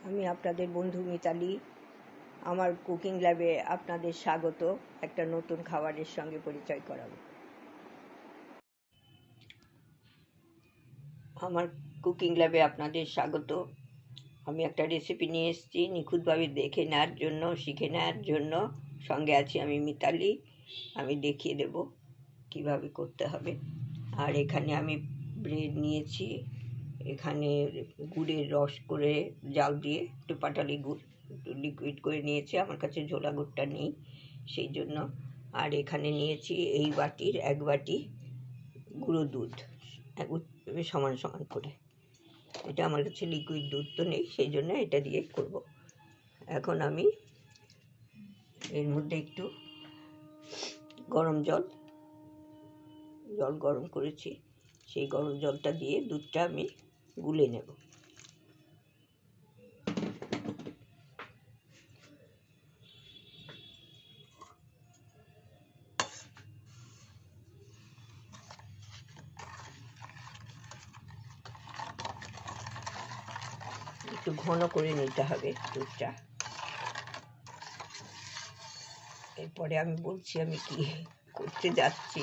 আমি আপনাদের বন্ধু মিতালি। আমার কুকিং ল্যাবে আপনাদের স্বাগত। একটা নতুন খাবারের সঙ্গে পরিচয় করাবো। আমার কুকিং ল্যাবে আপনাদের স্বাগত। আমি একটা রেসিপি নিয়ে এসেছি নিখুঁতভাবে দেখে নেওয়ার জন্য, শিখে নেওয়ার জন্য। সঙ্গে আছি আমি মিতালি। আমি দেখিয়ে দেব কিভাবে করতে হবে। আর এখানে আমি ব্রেড নিয়েছি, এখানে গুড়ের রস করে জাল দিয়ে একটু পাটালি গুড় একটু লিকুইড করে নিয়েছি, আমার কাছে ঝোলা গুড়টা নেই সেই জন্য। আর এখানে নিয়েছি এই বাটির 1 বাটি গুঁড়ো দুধ, সমান সমান করে। এটা আমার কাছে লিকুইড দুধ তো নেই, সেই জন্য এটা দিয়ে করব। এখন আমি এর মধ্যে একটু গরম জল গরম করেছি, সেই গরম জলটা দিয়ে দুধটা আমি গুলে নেব। একটু ঘন করে নিতে হবে দুধটা। এরপরে আমি বলছি আমি কি করতে যাচ্ছি।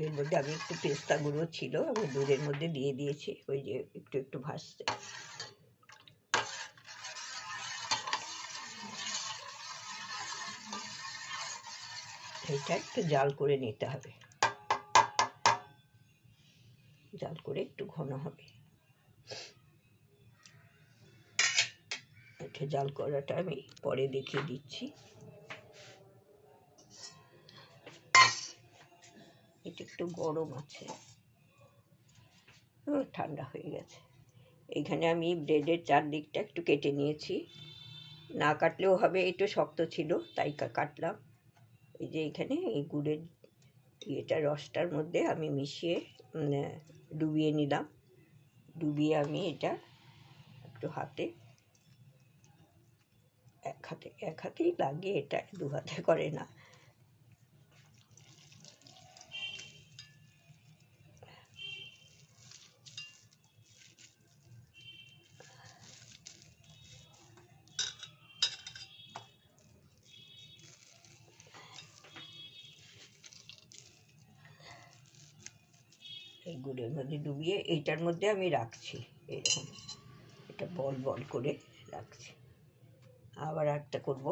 এর মধ্যে আমি একটু পেস্তা গুঁড়ো ছিল, আমি দুধের মধ্যে দিয়ে দিয়েছি, ওই যে একটু একটু ভাসছে। এটা একটু জাল করে নিতে হবে, জাল করে একটু ঘন হবে। এটা জাল করাটা আমি পরে দেখিয়ে দিচ্ছি। এটা একটু গরম আছে, ঠান্ডা হয়ে গেছে। এখানে আমি ব্রেডের চারদিকটা একটু কেটে নিয়েছি, না কাটলেও হবে, একটু শক্ত ছিল তাই কাটলাম। এই যে এখানে এই গুড়ের এটা রসটার মধ্যে আমি মিশিয়ে ডুবিয়ে নিলাম। ডুবিয়ে আমি এটা একটু এক হাতেই লাগিয়ে, এটা 2 হাতে করে না। এই গুড়ের মধ্যে ডুবিয়ে এইটার মধ্যে আমি রাখছি, এরকম এটা বল বল করে রাখছি। আবার একটা করব।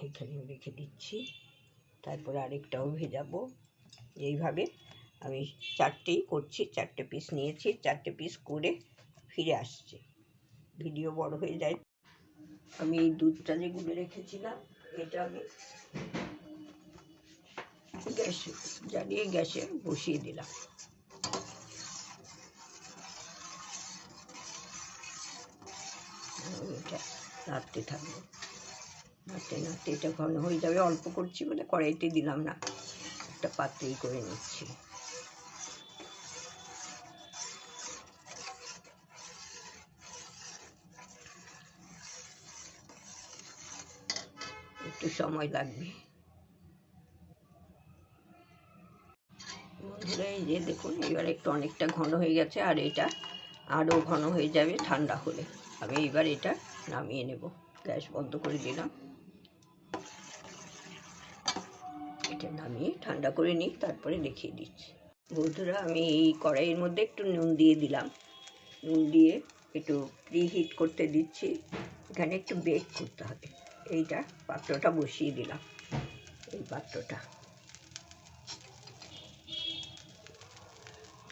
এখানে রেখে দিচ্ছি, তারপর আরেকটাও ভেজাবো। এইভাবে আমি 4টেই করছি, 4টে পিস নিয়েছি, 4টে পিস করে ফিরে আসছি। ভিডিও বড় হয়ে যায়। আমি এই দুধটা যে গুলে রেখেছিলাম, এটা আমি গ্যাসে জ্বালিয়ে গ্যাসে বসিয়ে দিলাম। এটা নাড়তে থাকবো, নাড়তে নাড়তে এটা ঘন হয়ে যাবে। অল্প করছি বলে কড়াইতে দিলাম না, একটা পাত্রেই করে নিচ্ছি। একটু সময় লাগবে। এই যে দেখুন, এবার একটু অনেকটা ঘন হয়ে গেছে, আর এটা আরও ঘন হয়ে যাবে ঠান্ডা হলে। আমি এবার এটা নামিয়ে নেব, গ্যাস বন্ধ করে দিলাম। এটা নামিয়ে ঠান্ডা করে নিই, তারপরে দেখিয়ে দিচ্ছি। বন্ধুরা, আমি এই কড়াইয়ের মধ্যে একটু নুন দিয়ে দিলাম, নুন দিয়ে একটু প্রিহিট করতে দিচ্ছি। এখানে একটু বেক করতে হবে। এইটা পাত্রটা বসিয়ে দিলাম, এই পাত্রটা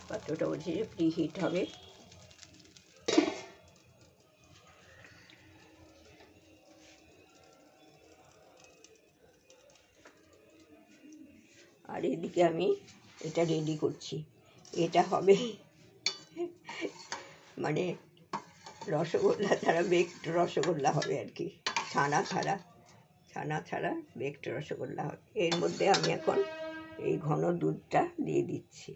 পাত্রটা বসিয়ে প্রি হিট হবে। আর এদিকে আমি এটা রেডি করছি। এটা হবে মানে রসগোল্লা ছাড়া বেকড রসগোল্লা হবে আর কি, ছানা ছাড়া বেকড রসগোল্লা হবে। এর মধ্যে আমি এখন এই ঘন দুধটা দিয়ে দিচ্ছি।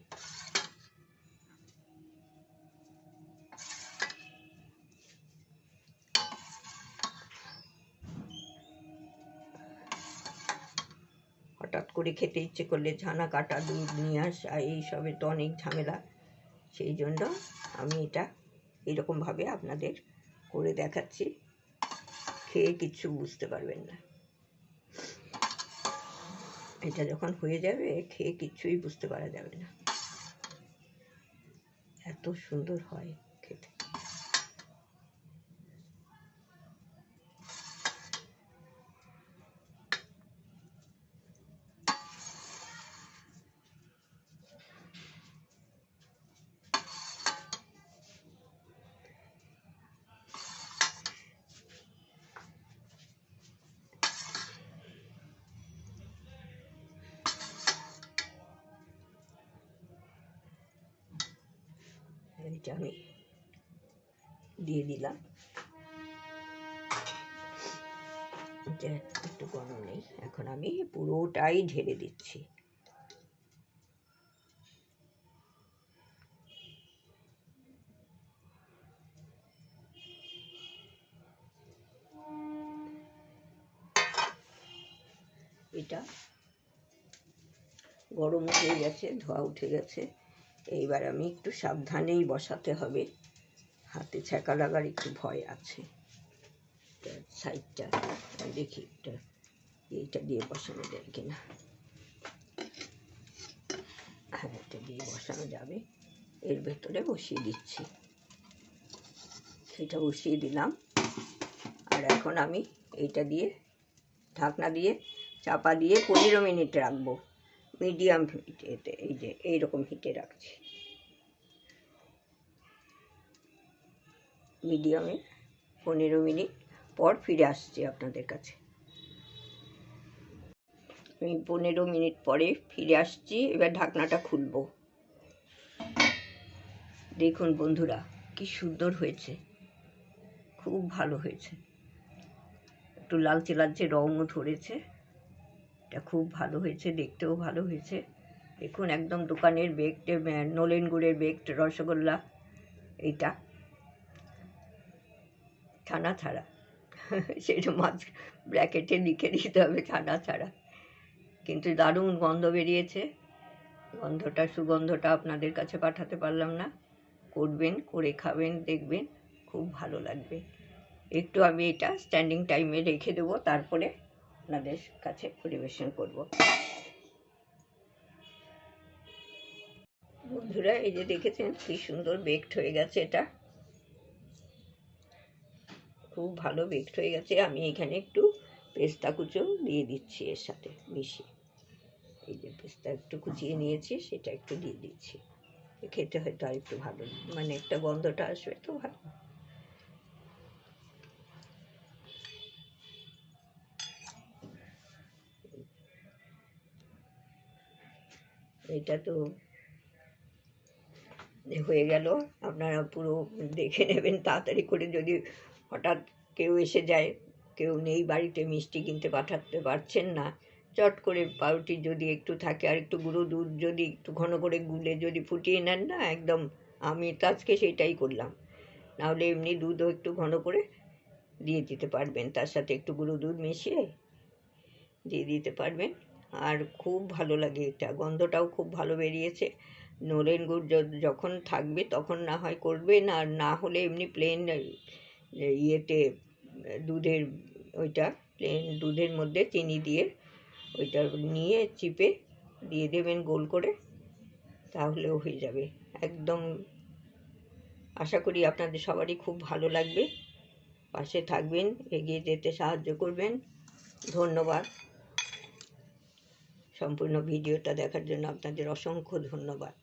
হঠাৎ করে খেতে ইচ্ছে করলে ছানা কাটা দুধ নিয়ে আসা এইসবের তো অনেক ঝামেলা, সেই জন্য আমি এটা এরকমভাবে আপনাদের করে দেখাচ্ছি। খেয়ে কিচ্ছু বুঝতে পারবেন না। এটা যখন হয়ে যাবে খেয়ে কিচ্ছুই বুঝতে পারা যাবে না, এত সুন্দর হয় খেতে। এটা আমি দিয়ে দিলাম। এটা একটু গরম নেই, এখন আমি পুরোটাই ঢেলে দিচ্ছি। এটা গরম উঠে গেছে, ধোয়া উঠে গেছে। এইবার আমি একটু সাবধানেই বসাতে হবে, হাতে ছ্যাঁকা লাগার একটু ভয় আছে। সাইডটা দেখি একটা এইটা দিয়ে বসানো যায় কিনা। হ্যাঁ, এটা দিয়ে বসানো যাবে। এর ভেতরে বসিয়ে দিচ্ছি। এটা বসিয়ে দিলাম। আর এখন আমি এইটা দিয়ে ঢাকনা দিয়ে চাপা দিয়ে 15 মিনিট রাখবো, মিডিয়াম হিটে। এই যে এইরকম হিটে রাখছি, মিডিয়ামে। 15 মিনিট পর ফিরে আসছি আপনাদের কাছে। আমি 15 মিনিট পরে ফিরে আসছি। এবার ঢাকনাটা খুলব। দেখুন বন্ধুরা, কি সুন্দর হয়েছে, খুব ভালো হয়েছে। একটু লালচে লালচে রঙও ধরেছে। এটা খুব ভালো হয়েছে, দেখতেও ভালো হয়েছে। দেখুন একদম দোকানের বেকড নলেন গুড়ের বেকড রসগোল্লা। এইটা ছানা ছাড়া, সেটা মাছ ব্র্যাকেটে লিখে দিতে হবে ছানা ছাড়া। কিন্তু দারুণ গন্ধ বেরিয়েছে। সুগন্ধটা আপনাদের কাছে পাঠাতে পারলাম না। করবেন, করে খাবেন, দেখবেন খুব ভালো লাগবে। একটু আমি এটা স্ট্যান্ডিং টাইমে রেখে দেবো, তারপরে আপনাদের কাছে পরিবেশন করব। বন্ধুরা, এই যে দেখেছেন কি সুন্দর বেকড হয়ে গেছে। এটা খুব ভালো বেকড হয়ে গেছে। আমি এখানে একটু পেস্তা কুচো দিয়ে দিচ্ছি এর সাথে মিশিয়ে। এই যে পেস্তা একটু কুচিয়ে নিয়েছি, সেটা একটু দিয়ে দিচ্ছি। খেতে হয়তো আর একটু ভালো, মানে একটা গন্ধটা আসবে তো ভালো। এটা তো হয়ে গেল। আপনারা পুরো দেখে নেবেন তাড়াতাড়ি করে, যদি হঠাৎ কেউ এসে যায়, কেউ নেই বাড়িতে, মিষ্টি কিনতে পাঠাতে পারছেন না, চট করে পাউরুটি যদি একটু থাকে আর একটু গুঁড়ো দুধ যদি একটু ঘন করে গুলে যদি ফুটিয়ে নেন না, একদম। আমি তো আজকে সেইটাই করলাম। নাহলে এমনি দুধও একটু ঘন করে দিয়ে দিতে পারবেন, তার সাথে একটু গুঁড়ো দুধ মিশিয়ে দিয়ে দিতে পারবেন। আর খুব ভালো লাগে, এটা গন্ধটাও খুব ভালো বেরিয়েছে। নলেন গুড় যখন থাকবে তখন না হয় করবেন, আর না হলে এমনি প্লেন ইয়েতে দুধের, ওইটা প্লেন দুধের মধ্যে চিনি দিয়ে ওইটা নিয়ে চিপে দিয়ে দেবেন গোল করে, তাহলেও হয়ে যাবে একদম। আশা করি আপনাদের সবারই খুব ভালো লাগবে। পাশে থাকবেন, এগিয়ে যেতে সাহায্য করবেন। ধন্যবাদ। সম্পূর্ণ ভিডিওটা দেখার জন্য আপনাদের অসংখ্য ধন্যবাদ।